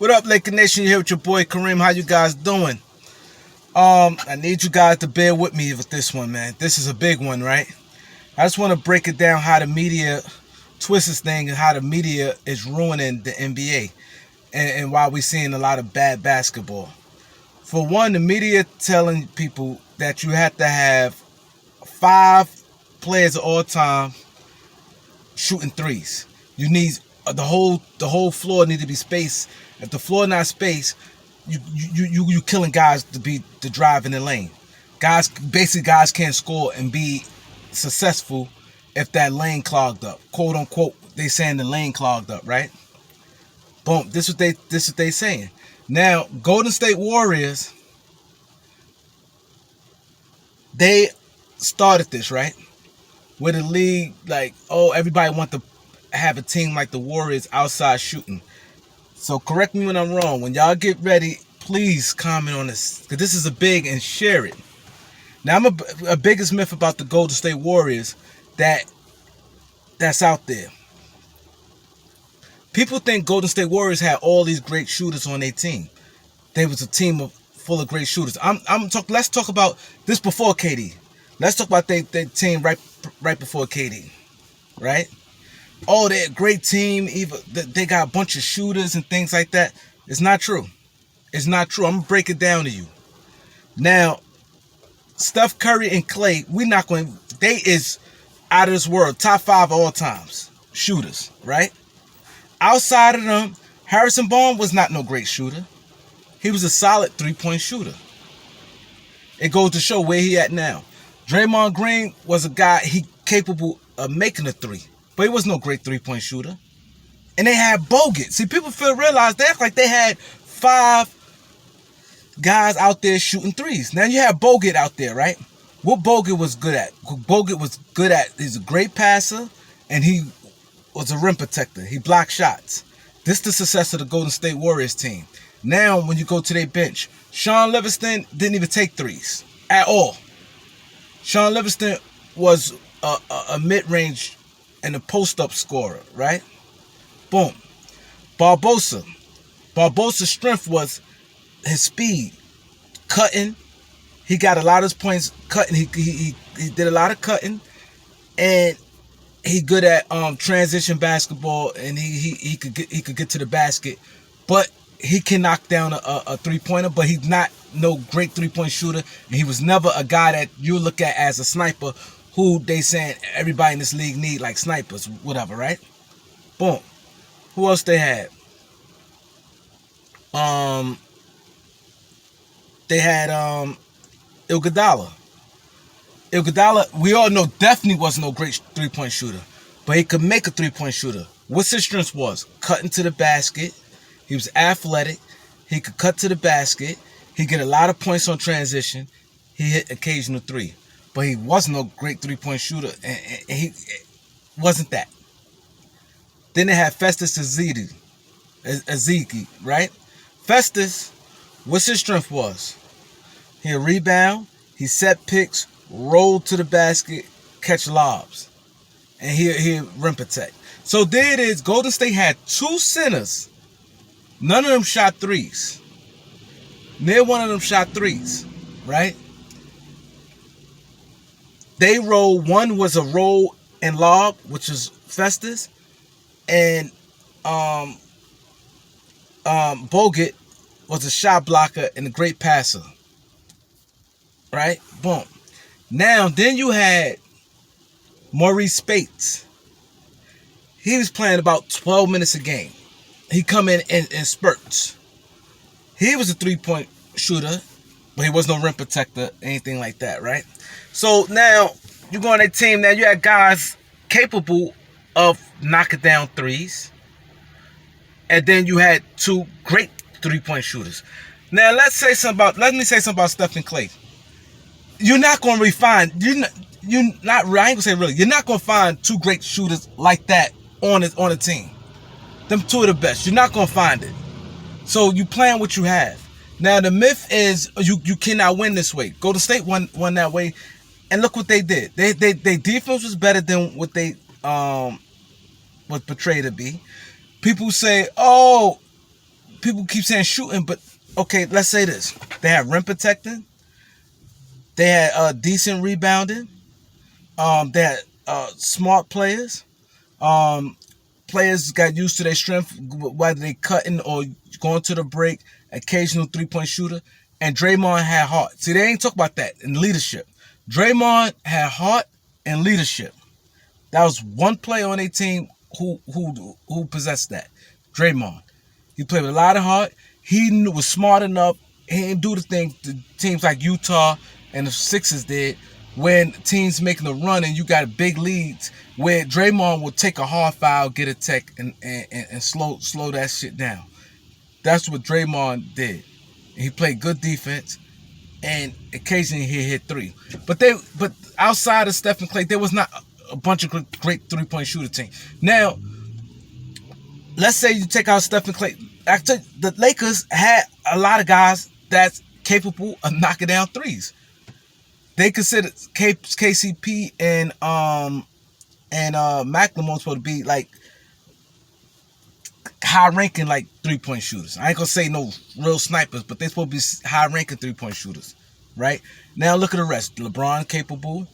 What up, Laker Nation? You here with your boy Kareem. How you guys doing? I need you guys to bear with me with this one, man. This is a big one, right? I just want to break it down how the media twists this thing and how the media is ruining the NBA and why we're seeing a lot of bad basketball. For one, the media telling people that you have to have 5 players of all time shooting threes. You need the whole floor need to be spaced. If the floor not spaced, you killing guys to drive in the lane. Guys can't score and be successful if that lane clogged up. Quote unquote, they saying the lane clogged up, right? Boom. This is what they saying. Now, Golden State Warriors, they started this, right? Where the league, like, oh, everybody want to have a team like the Warriors outside shooting. So correct me when I'm wrong. When y'all get ready, please comment on this, because this is a big, and share it. Now, I'm a biggest myth about the Golden State Warriors that's out there. People think Golden State Warriors had all these great shooters on their team. They was a team full of great shooters. Let's talk about this before KD. Let's talk about their team right before KD, right? Oh, they're a great team. Even they got a bunch of shooters and things like that. It's not true. It's not true. I'm gonna break it down to you. Now, Steph Curry and Klay, they is out of this world. Top 5 all times shooters, right? Outside of them, Harrison Barnes was not no great shooter. He was a solid 3-point shooter. It goes to show where he at now. Draymond Green was a guy, he capable of making a 3, but he was no great 3-point shooter. And they had Bogut. See, people realize they act like they had 5 guys out there shooting threes. Now you have Bogut out there, right? What Bogut was good at? He's a great passer, and he was a rim protector. He blocked shots. This is the success of the Golden State Warriors team. Now, when you go to their bench, Sean Livingston didn't even take threes at all. Sean Livingston was a mid-range and a post-up scorer, right? Boom. Barbosa's strength was his speed, cutting. He got a lot of his points cutting. He did a lot of cutting, and he good at transition basketball, and he could get to the basket, but he can knock down a 3-pointer, but he's not no great 3-point shooter, and he was never a guy that you look at as a sniper, who they saying everybody in this league need like snipers, whatever, right? Boom. Who else they had? They had Iguodala. Iguodala, we all know, definitely wasn't no great 3-point shooter, but he could make a 3-point shooter. What's his strength was? Cutting to the basket. He was athletic. He could cut to the basket. He get a lot of points on transition. He hit occasional 3. But he wasn't no great 3-point shooter. And he wasn't that. Then they had Festus Ezeki, right? Festus, what's his strength was? He'll rebound. He set picks, roll to the basket, catch lobs. And he'll rim protect. So there it is. Golden State had 2 centers. None of them shot threes. Neither one of them shot threes, right? They rolled. One was a roll and lob, which is Festus, and Bogut was a shot blocker and a great passer, right? Boom. Now, then you had Maurice Spates. He was playing about 12 minutes a game. He come in spurts. He was a 3-point shooter, but he was no rim protector, anything like that, right? So now you go on that team. Now you had guys capable of knocking down threes, and then you had 2 great 3-point shooters. Now let me say something about Steph and Klay. You're not going to find. I ain't gonna say really. You're not going to find 2 great shooters like that on a team. Them 2 of the best. You're not going to find it. So you playing what you have. Now the myth is you cannot win this way. Golden State won that way, and look what they did. They defense was better than what they was portrayed to be. People say, oh, people keep saying shooting, but okay, let's say this. They had rim protecting. They had decent rebounding. They had smart players. Players got used to their strength, whether they cutting or going to the break, occasional three-point shooter. And Draymond had heart. See, they ain't talk about that in leadership. Draymond had heart and leadership. That was one player on their team who possessed that. Draymond. He played with a lot of heart. He was smart enough. He didn't do the thing the teams like Utah and the Sixers did when teams making a run and you got big leads where Draymond will take a hard foul, get a tech, and slow that shit down. That's what Draymond did. He played good defense, and occasionally he hit three. But outside of Steph and Klay, there was not a bunch of great three-point shooter team. Now, let's say you take out Steph and Klay. Actually, the Lakers had a lot of guys that's capable of knocking down threes. They considered KCP and McLemore supposed to be like high-ranking like three-point shooters. I ain't gonna say no real snipers, but they supposed to be high-ranking three-point shooters, right? Now look at the rest. LeBron capable,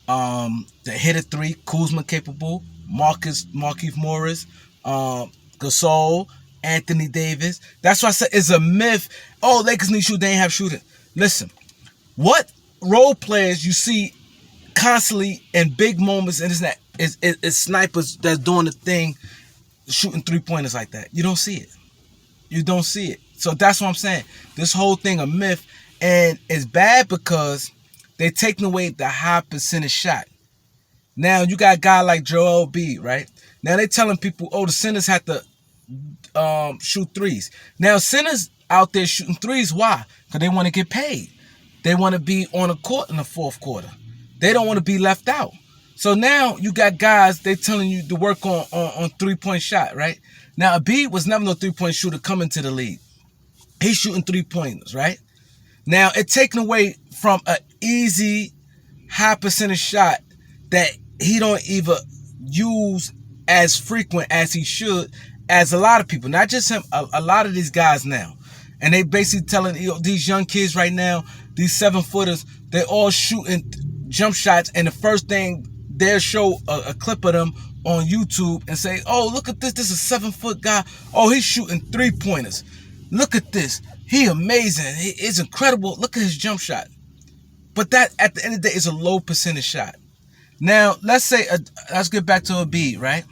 the hitter three, Kuzma capable, Markieff Morris, Gasol, Anthony Davis. That's why I said it's a myth. Oh, Lakers need shoot, they ain't have shooting. Listen, what role players you see constantly in big moments and is snipers that's doing the thing, shooting three-pointers like that? You don't see it. You don't see it. So that's what I'm saying. This whole thing a myth, and it's bad because they're taking away the high percentage shot. Now you got a guy like Joel Embiid, right? Now they're telling people, oh, the centers have to shoot threes. Now centers out there shooting threes, why? Because they want to get paid. They want to be on the court in the fourth quarter. They don't want to be left out. So now you got guys, they telling you to work on three-point shot, right? Now Embiid was never no three-point shooter coming to the league. He's shooting three-pointers, right? Now it's taken away from an easy, high percentage shot that he don't even use as frequent as he should, as a lot of people, not just him, a lot of these guys now. And they basically telling these young kids right now, these 7-footers, they're all shooting jump shots, and the first thing they'll show a clip of them on YouTube and say, oh, look at this. This is a 7-foot guy. Oh, he's shooting three-pointers. Look at this. He amazing. He's incredible. Look at his jump shot. But that, at the end of the day, is a low percentage shot. Now, let's get back to Embiid, right?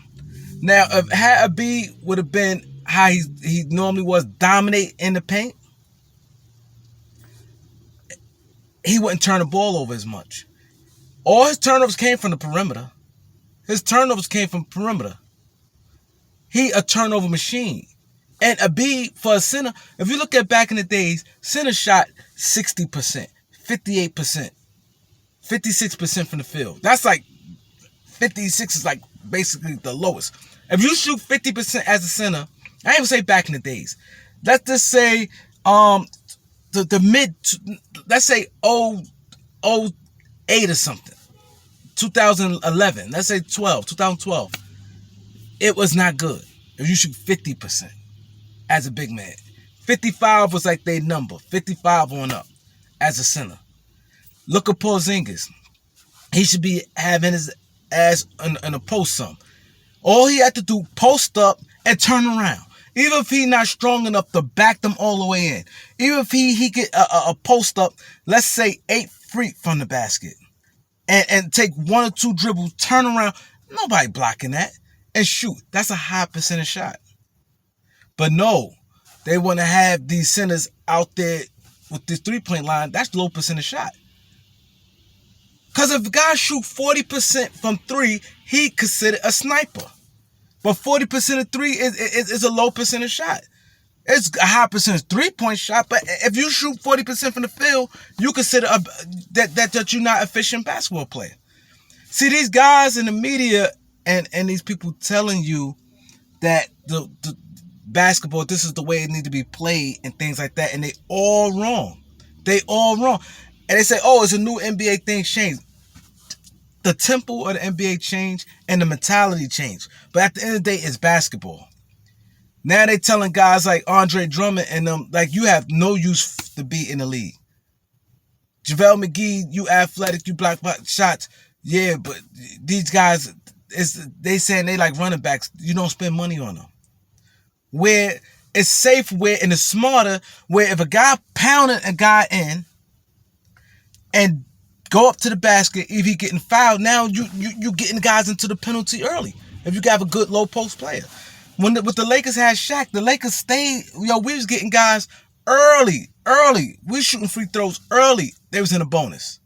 Now, if Embiid would have been how he normally was, dominate in the paint, he wouldn't turn the ball over as much. All his turnovers came from the perimeter. He a turnover machine. And Embiid, for a center, if you look at back in the days, center shot 60%, 58%, 56% from the field. That's like 56 is like basically the lowest. If you shoot 50% as a center, I ain't even say back in the days. Let's just say the mid, let's say 08 or something. 2011, let's say 2012. It was not good if you shoot 50% as a big man. 55 was like their number, 55 on up as a center. Look at Porzingis. He should be having his ass in a post some. All he had to do, post up and turn around. Even if he not strong enough to back them all the way in. Even if he get a post up, let's say 8 feet from the basket. And take 1 or 2 dribbles, turn around. Nobody blocking that. And shoot. That's a high percentage shot. But no, they want to have these centers out there with this 3-point line. That's low percentage shot. Because if a guy shoot 40% from 3, he considered a sniper. But 40% of 3 is a low percentage shot. It's a high percentage 3-point shot, but if you shoot 40% from the field, you consider that you're not an efficient basketball player. See, these guys in the media and these people telling you that the basketball, this is the way it need to be played and things like that, and they all wrong. They all wrong. And they say, oh, it's a new NBA thing changed. The tempo of the NBA changed and the mentality changed. But at the end of the day, it's basketball. Now they telling guys like Andre Drummond and them, like, you have no use to be in the league. JaVale McGee, you athletic, you block shots. Yeah, but these guys, they saying they like running backs. You don't spend money on them. Where it's safe, where and it's smarter, where if a guy pounding a guy in and go up to the basket, if he getting fouled, now you getting guys into the penalty early. If you have a good low post player. With the Lakers had Shaq, the Lakers stayed, we was getting guys early. We shooting free throws early. They was in a bonus.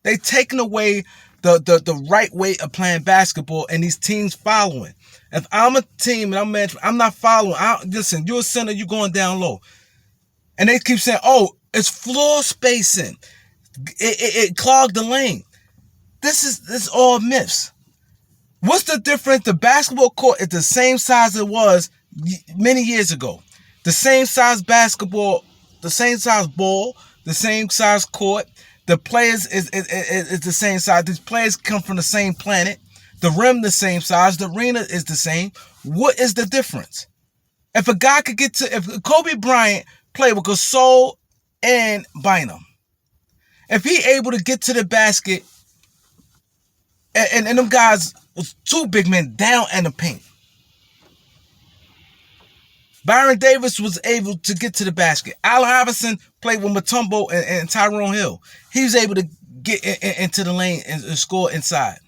They taking away the right way of playing basketball, and these teams following. If I'm a team and I'm not following. Listen, you're a center, you going down low. And they keep saying, oh, it's floor spacing. It clogged the lane. This is all myths. What's the difference? The basketball court is the same size it was many years ago. The same size basketball, the same size ball, the same size court. The players is the same size. These players come from the same planet. The rim the same size. The arena is the same. What is the difference? If a guy could if Kobe Bryant played with Gasol and Bynum, if he able to get to the basket, and them guys was two big men down in the paint. Byron Davis was able to get to the basket. Allen Iverson played with Mutombo and Tyrone Hill. He was able to get into the lane and score inside.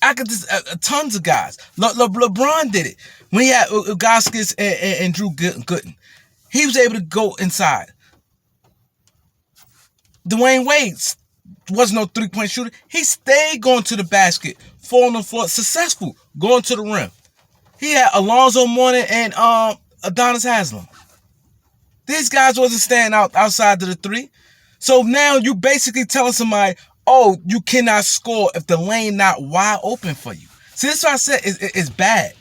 I could just tons of guys. LeBron did it when he had Gaskins and Drew Gooden. He was able to go inside. Dwayne Wade was no three-point shooter. He stayed going to the basket, falling on the floor, successful, going to the rim. He had Alonzo Mourning and Adonis Haslam. These guys wasn't staying outside of the three. So now you basically telling somebody, oh, you cannot score if the lane not wide open for you. See, that's what I said. It's bad.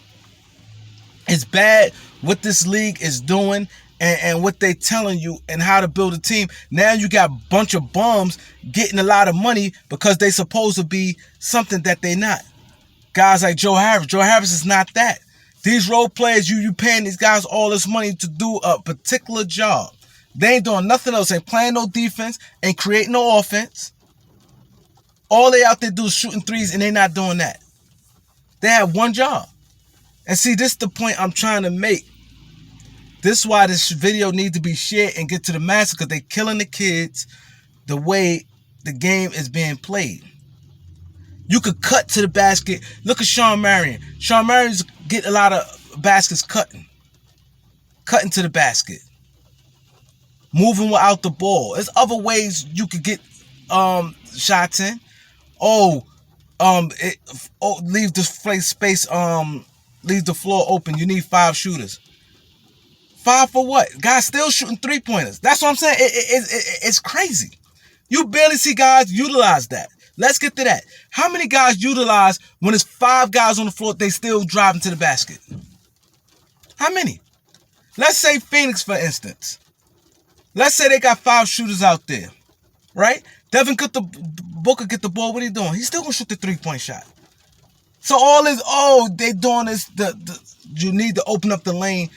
It's bad what this league is doing and what they telling you and how to build a team. Now you got a bunch of bums getting a lot of money because they supposed to be something that they not. Guys like Joe Harris. Joe Harris is not that. These role players, you paying these guys all this money to do a particular job. They ain't doing nothing else. Ain't playing no defense, ain't creating no offense. All they out there do is shooting threes, and they not doing that. They have one job. And see, this is the point I'm trying to make. This is why this video needs to be shared and get to the masses, because they killing the kids the way the game is being played. You could cut to the basket. Look at Shawn Marion. Shawn Marion's get a lot of baskets cutting. Cutting to the basket. Moving without the ball. There's other ways you could get shots in. Leave the space, leave the floor open. You need 5 shooters. 5 for what? Guys still shooting 3-pointers. That's what I'm saying. It's crazy. You barely see guys utilize that. Let's get to that. How many guys utilize when it's 5 guys on the floor, they still driving to the basket? How many? Let's say Phoenix, for instance. Let's say they got 5 shooters out there, right? Devin Booker get the ball. What are he doing? He's still gonna shoot the 3-point shot. So all this, they doing this. You need to open up the lane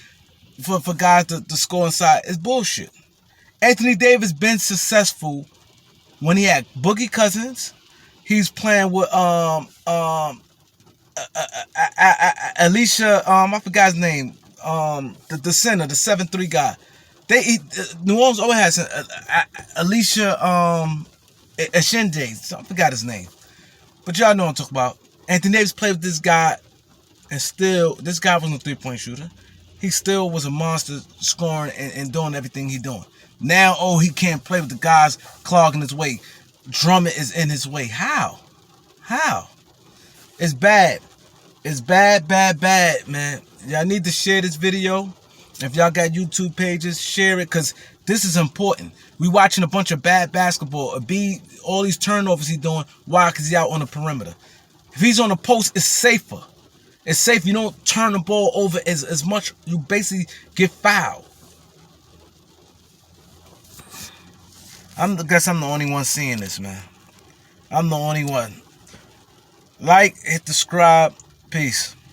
for guys to score inside. It's bullshit. Anthony Davis been successful when he had Boogie Cousins. He's playing with Alicia. I forgot his name. The center, the 7'3" guy. New Orleans always has Alicia Ashinde. I forgot his name. But y'all know what I'm talking about. Anthony Davis played with this guy, and still, this guy wasn't a 3-point shooter. He still was a monster scoring and doing everything he doing. Now, he can't play with the guys clogging his way. Drummond is in his way. How? It's bad. It's bad, man. Y'all need to share this video. If y'all got YouTube pages, share it, because this is important. We watching a bunch of bad basketball. All these turnovers he doing. Why? Because he out on the perimeter. If he's on the post, it's safer. It's safe. You don't turn the ball over as much. You basically get fouled. I guess I'm the only one seeing this, man. I'm the only one. Like, hit the subscribe. Peace.